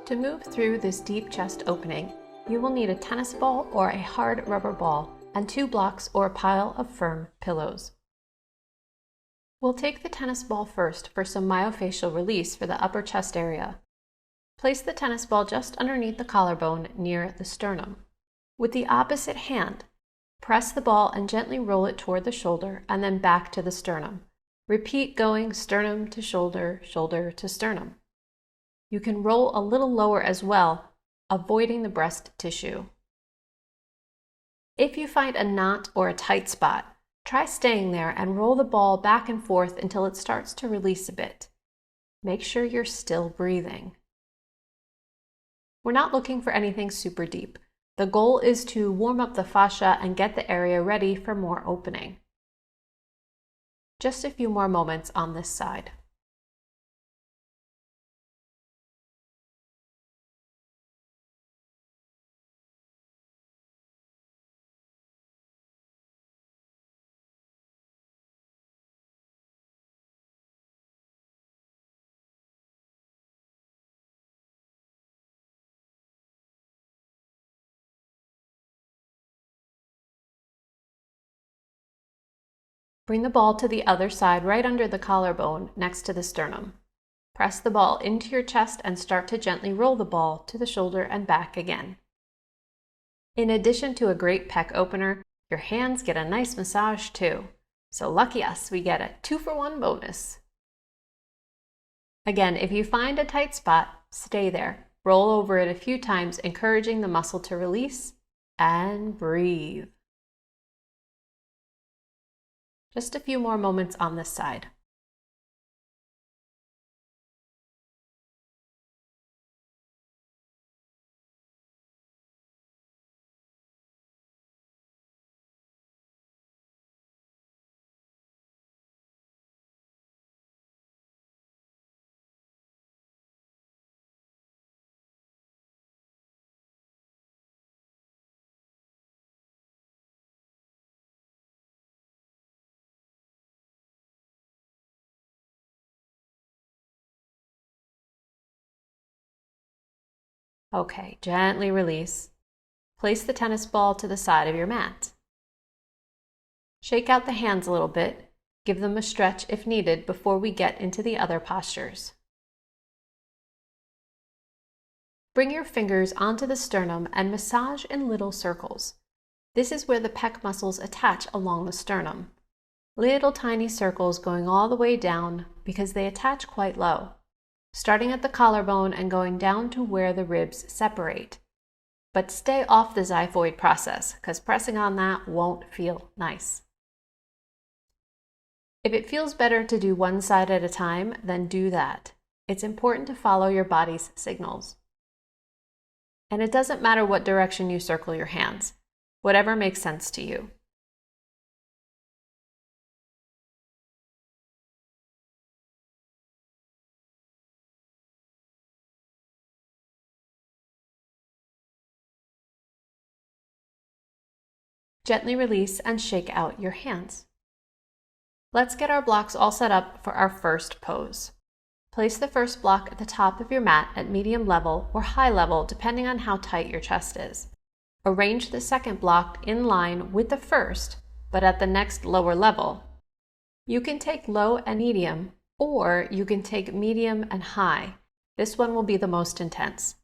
To move through this deep chest opening, you will need a tennis ball or a hard rubber ball and 2 blocks or a pile of firm pillows. We'll take the tennis ball first for some myofascial release for the upper chest area. Place the tennis ball just underneath the collarbone near the sternum. With the opposite hand, press the ball and gently roll it toward the shoulder and then back to the sternum. Repeat going sternum to shoulder, shoulder to sternum. You can roll a little lower as well, avoiding the breast tissue. If you find a knot or a tight spot, try staying there and roll the ball back and forth until it starts to release a bit. Make sure you're still breathing. We're not looking for anything super deep. The goal is to warm up the fascia and get the area ready for more opening. Just a few more moments on this side. Bring the ball to the other side right under the collarbone next to the sternum. Press the ball into your chest and start to gently roll the ball to the shoulder and back again. In addition to a great pec opener, your hands get a nice massage too. So lucky us, we get a 2-for-1 bonus. Again, if you find a tight spot, stay there. Roll over it a few times, encouraging the muscle to release, and breathe. Just a few more moments on this side. Okay, gently release. Place the tennis ball to the side of your mat. Shake out the hands a little bit. Give them a stretch if needed before we get into the other postures. Bring your fingers onto the sternum and massage in little circles. This is where the pec muscles attach along the sternum. Little tiny circles going all the way down because they attach quite low, starting at the collarbone and going down to where the ribs separate. But stay off the xiphoid process, because pressing on that won't feel nice. If it feels better to do one side at a time, then do that. It's important to follow your body's signals. And it doesn't matter what direction you circle your hands, whatever makes sense to you. Gently release and shake out your hands. Let's get our blocks all set up for our first pose. Place the first block at the top of your mat at medium level or high level depending on how tight your chest is. Arrange the second block in line with the first, but at the next lower level. You can take low and medium, or you can take medium and high. This one will be the most intense.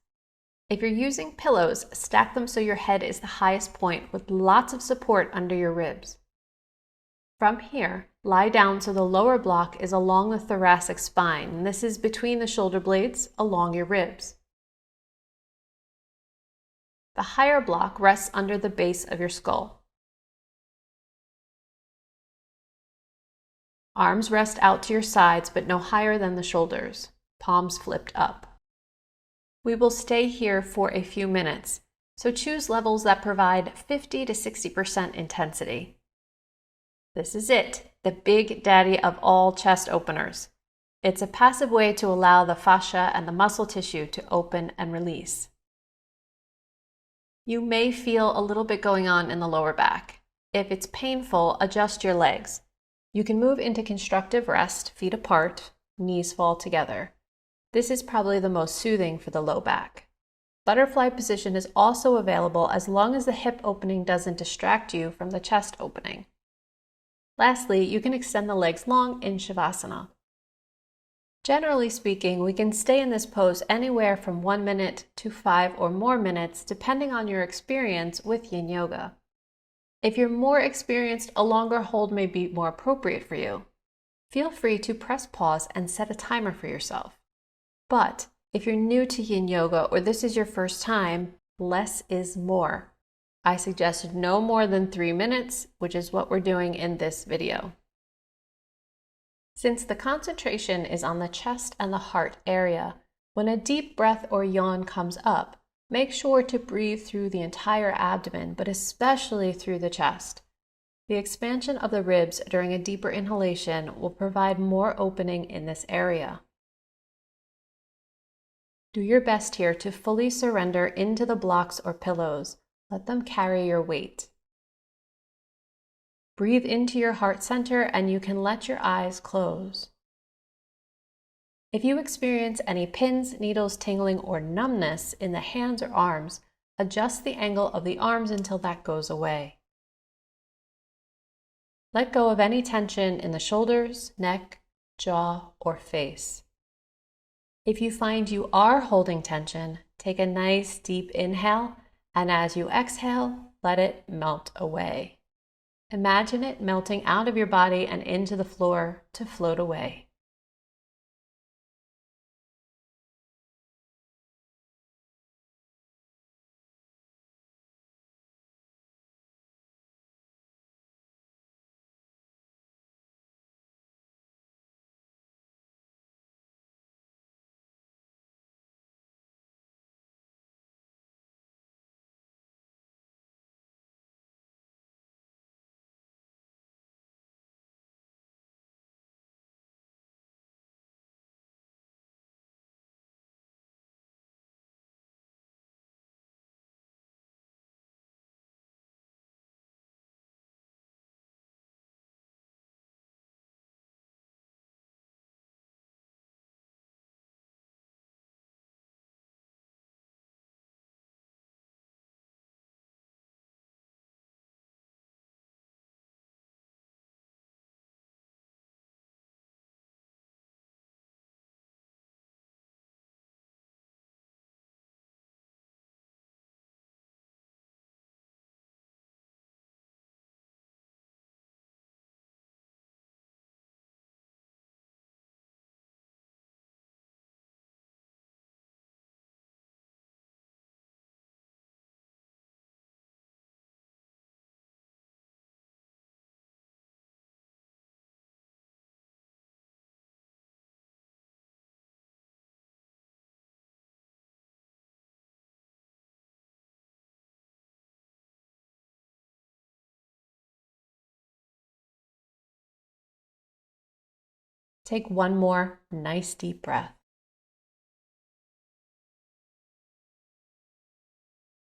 If you're using pillows, stack them so your head is the highest point with lots of support under your ribs. From here, lie down so the lower block is along the thoracic spine, and this is between the shoulder blades along your ribs. The higher block rests under the base of your skull. Arms rest out to your sides but no higher than the shoulders, palms flipped up. We will stay here for a few minutes, so choose levels that provide 50 to 60% intensity. This is it, the big daddy of all chest openers. It's a passive way to allow the fascia and the muscle tissue to open and release. You may feel a little bit going on in the lower back. If it's painful, adjust your legs. You can move into constructive rest, feet apart, knees fall together. This is probably the most soothing for the low back. Butterfly position is also available as long as the hip opening doesn't distract you from the chest opening. Lastly, you can extend the legs long in Savasana. Generally speaking, we can stay in this pose anywhere from 1 minute to 5 or more minutes, depending on your experience with Yin Yoga. If you're more experienced, a longer hold may be more appropriate for you. Feel free to press pause and set a timer for yourself. But if you're new to Yin Yoga or this is your first time, less is more. I suggest no more than 3 minutes, which is what we're doing in this video. Since the concentration is on the chest and the heart area, when a deep breath or yawn comes up, make sure to breathe through the entire abdomen, but especially through the chest. The expansion of the ribs during a deeper inhalation will provide more opening in this area. Do your best here to fully surrender into the blocks or pillows. Let them carry your weight. Breathe into your heart center and you can let your eyes close. If you experience any pins, needles, tingling, or numbness in the hands or arms, adjust the angle of the arms until that goes away. Let go of any tension in the shoulders, neck, jaw, or face. If you find you are holding tension, take a nice deep inhale, and as you exhale, let it melt away. Imagine it melting out of your body and into the floor to float away. Take one more nice deep breath.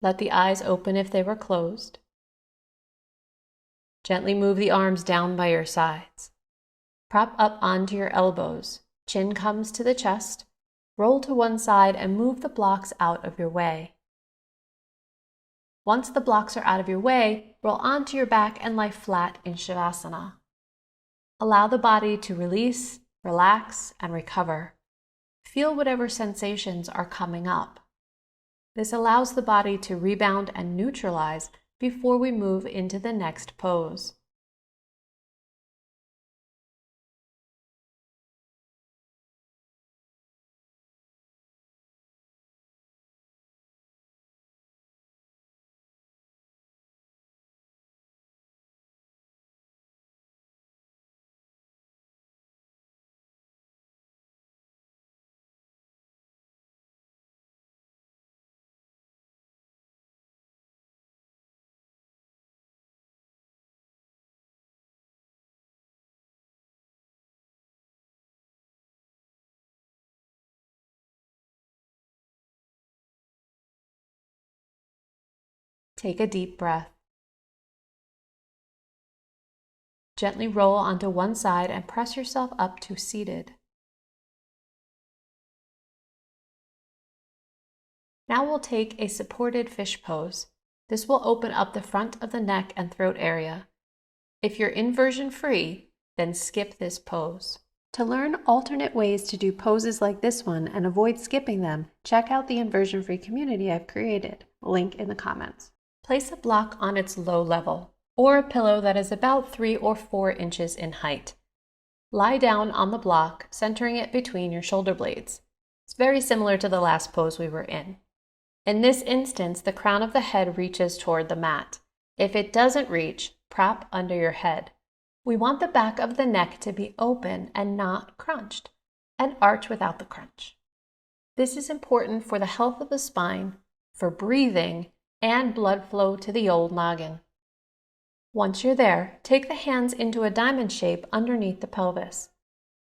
Let the eyes open if they were closed. Gently move the arms down by your sides. Prop up onto your elbows. Chin comes to the chest. Roll to one side and move the blocks out of your way. Once the blocks are out of your way, roll onto your back and lie flat in Savasana. Allow the body to release, relax, and recover. Feel whatever sensations are coming up. This allows the body to rebound and neutralize before we move into the next pose. Take a deep breath. Gently roll onto one side and press yourself up to seated. Now we'll take a supported fish pose. This will open up the front of the neck and throat area. If you're inversion free, then skip this pose. To learn alternate ways to do poses like this one and avoid skipping them, check out the inversion free community I've created. Link in the comments. Place a block on its low level, or a pillow that is about 3 or 4 inches in height. Lie down on the block, centering it between your shoulder blades. It's very similar to the last pose we were in. In this instance, the crown of the head reaches toward the mat. If it doesn't reach, prop under your head. We want the back of the neck to be open and not crunched, and arch without the crunch. This is important for the health of the spine, for breathing, and blood flow to the old noggin. Once you're there, take the hands into a diamond shape underneath the pelvis.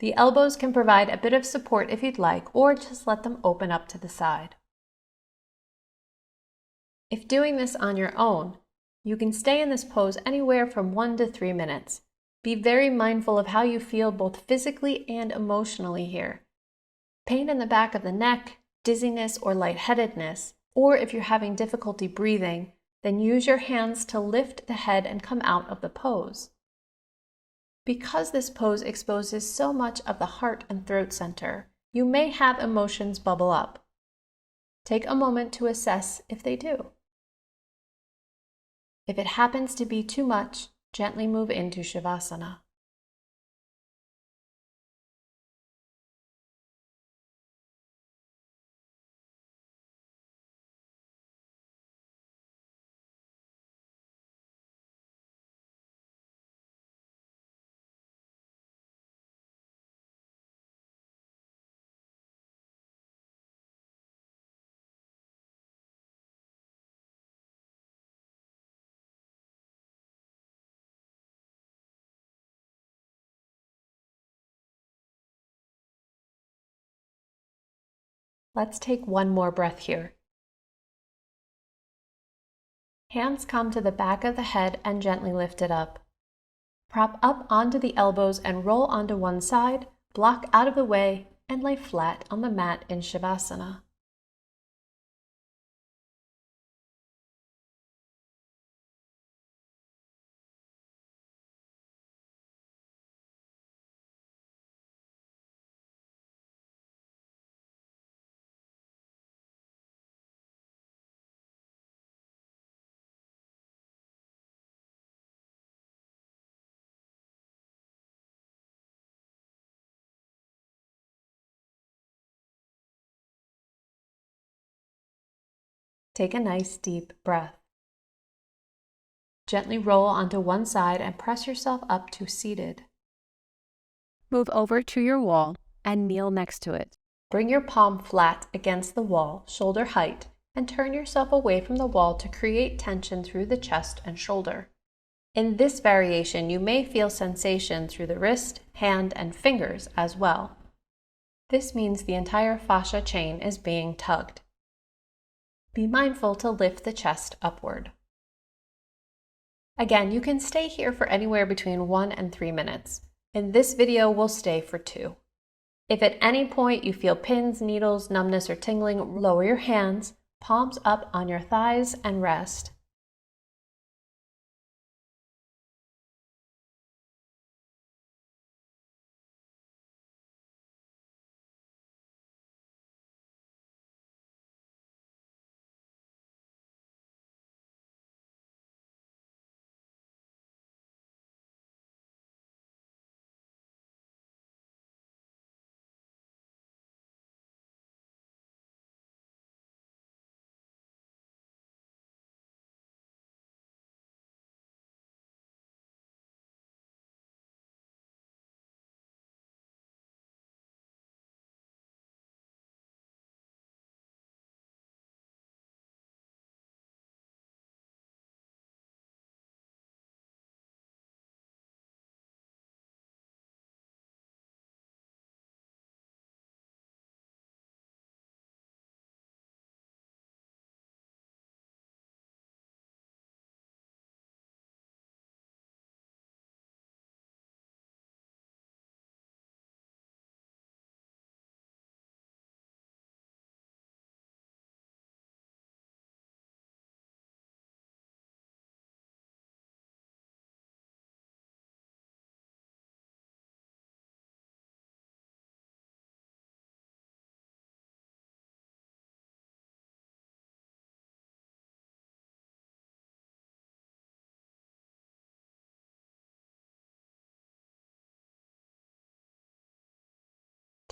The elbows can provide a bit of support if you'd like, or just let them open up to the side. If doing this on your own, you can stay in this pose anywhere from 1 to 3 minutes. Be very mindful of how you feel both physically and emotionally here. Pain in the back of the neck, dizziness or lightheadedness, or if you're having difficulty breathing, then use your hands to lift the head and come out of the pose. Because this pose exposes so much of the heart and throat center, you may have emotions bubble up. Take a moment to assess if they do. If it happens to be too much, gently move into Savasana. Let's take one more breath here. Hands come to the back of the head and gently lift it up. Prop up onto the elbows and roll onto one side, block out of the way, and lay flat on the mat in Savasana. Take a nice deep breath. Gently roll onto one side and press yourself up to seated. Move over to your wall and kneel next to it. Bring your palm flat against the wall, shoulder height, and turn yourself away from the wall to create tension through the chest and shoulder. In this variation, you may feel sensation through the wrist, hand, and fingers as well. This means the entire fascia chain is being tugged. Be mindful to lift the chest upward. Again, you can stay here for anywhere between 1 and 3 minutes. In this video, we'll stay for 2. If at any point you feel pins, needles, numbness, or tingling, lower your hands, palms up on your thighs, and rest.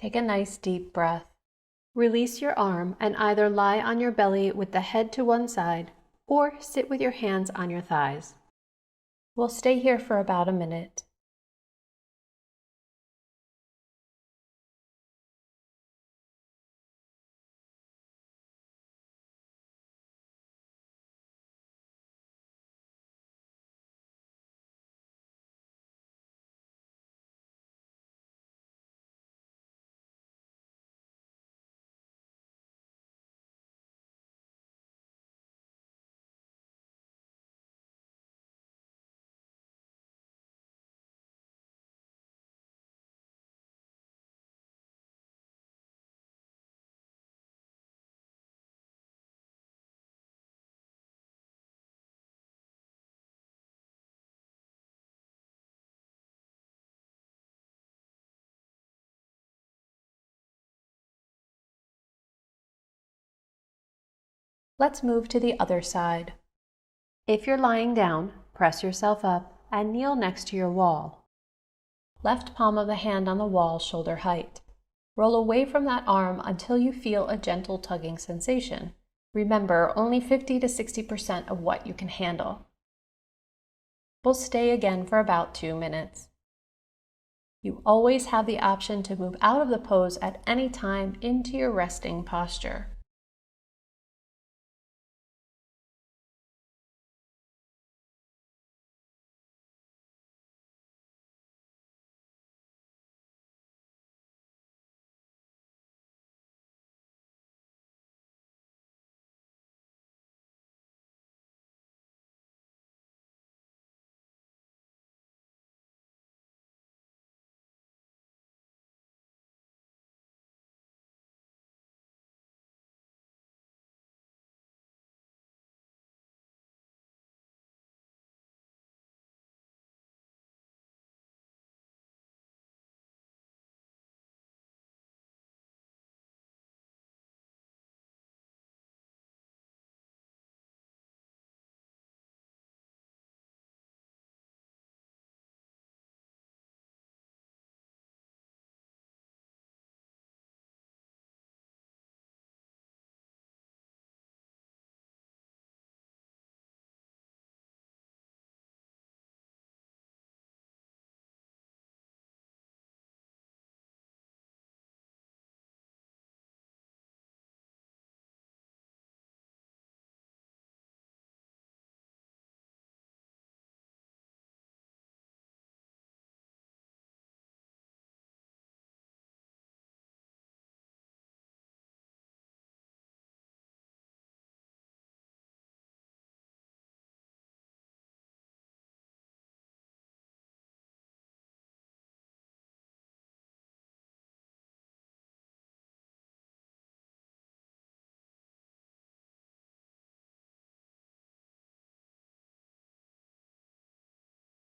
Take a nice deep breath. Release your arm and either lie on your belly with the head to one side or sit with your hands on your thighs. We'll stay here for about a minute. Let's move to the other side. If you're lying down, press yourself up and kneel next to your wall. Left palm of the hand on the wall, shoulder height. Roll away from that arm until you feel a gentle tugging sensation. Remember, only 50 to 60% of what you can handle. We'll stay again for about 2 minutes. You always have the option to move out of the pose at any time into your resting posture.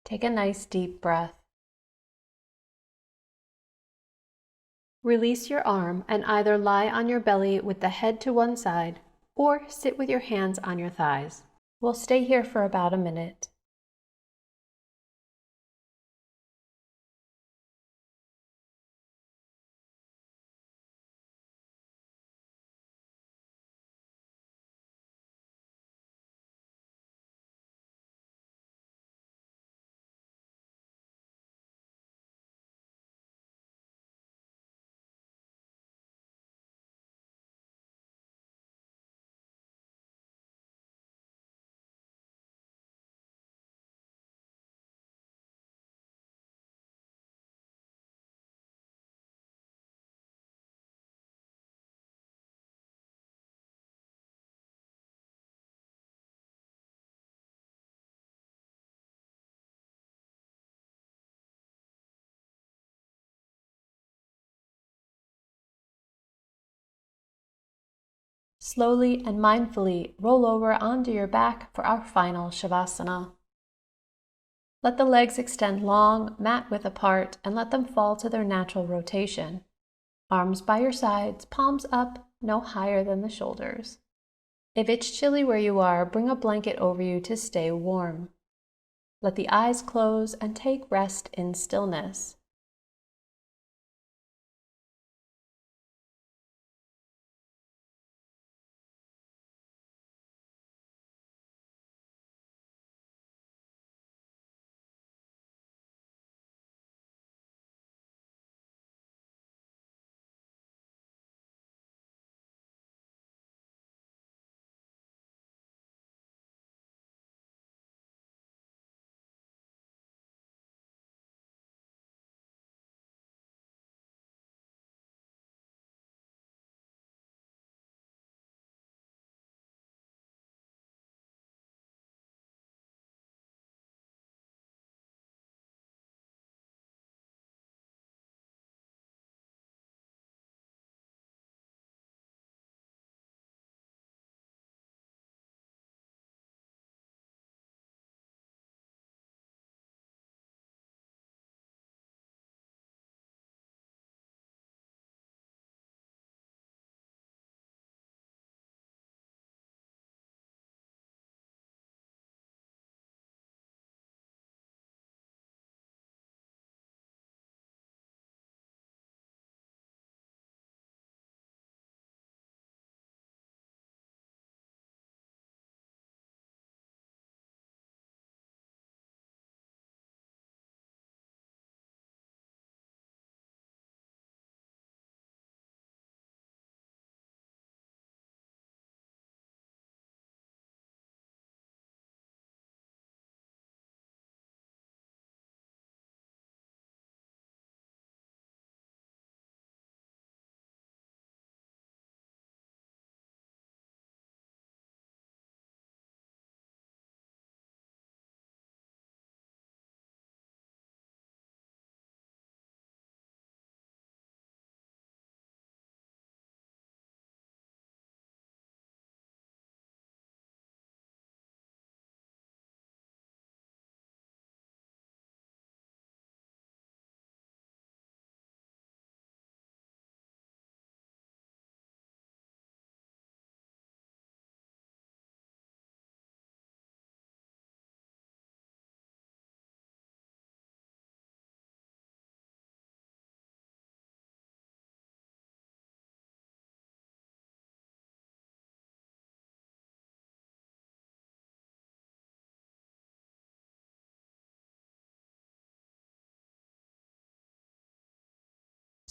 Take a nice deep breath. Release your arm and either lie on your belly with the head to one side or sit with your hands on your thighs. We'll stay here for about a minute. Slowly and mindfully roll over onto your back for our final Savasana. Let the legs extend long, mat width apart, and let them fall to their natural rotation. Arms by your sides, palms up, no higher than the shoulders. If it's chilly where you are, bring a blanket over you to stay warm. Let the eyes close and take rest in stillness.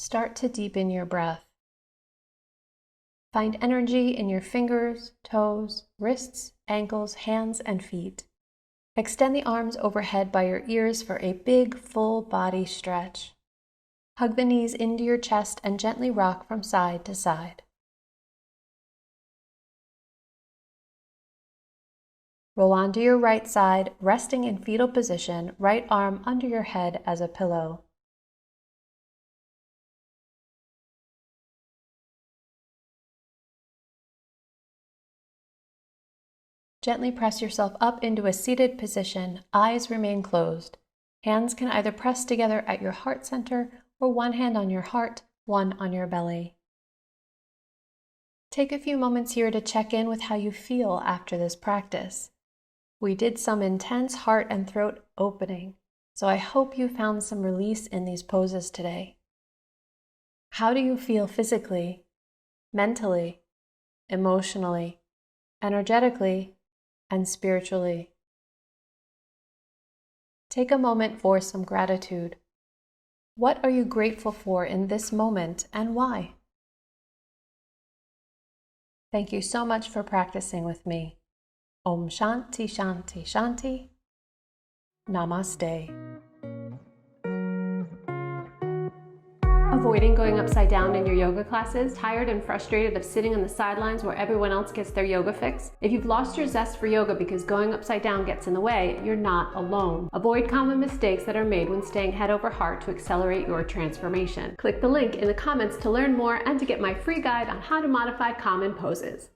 Start to deepen your breath. Find energy in your fingers, toes, wrists, ankles, hands, and feet. Extend the arms overhead by your ears for a big, full body stretch. Hug the knees into your chest and gently rock from side to side. Roll onto your right side, resting in fetal position, right arm under your head as a pillow. Gently press yourself up into a seated position, eyes remain closed. Hands can either press together at your heart center or one hand on your heart, one on your belly. Take a few moments here to check in with how you feel after this practice. We did some intense heart and throat opening, so I hope you found some release in these poses today. How do you feel physically, mentally, emotionally, energetically, and spiritually? Take a moment for some gratitude. What are you grateful for in this moment and why? Thank you so much for practicing with me. Om Shanti Shanti Shanti. Namaste. Avoiding going upside down in your yoga classes? Tired and frustrated of sitting on the sidelines where everyone else gets their yoga fix? If you've lost your zest for yoga because going upside down gets in the way, you're not alone. Avoid common mistakes that are made when staying head over heart to accelerate your transformation. Click the link in the comments to learn more and to get my free guide on how to modify common poses.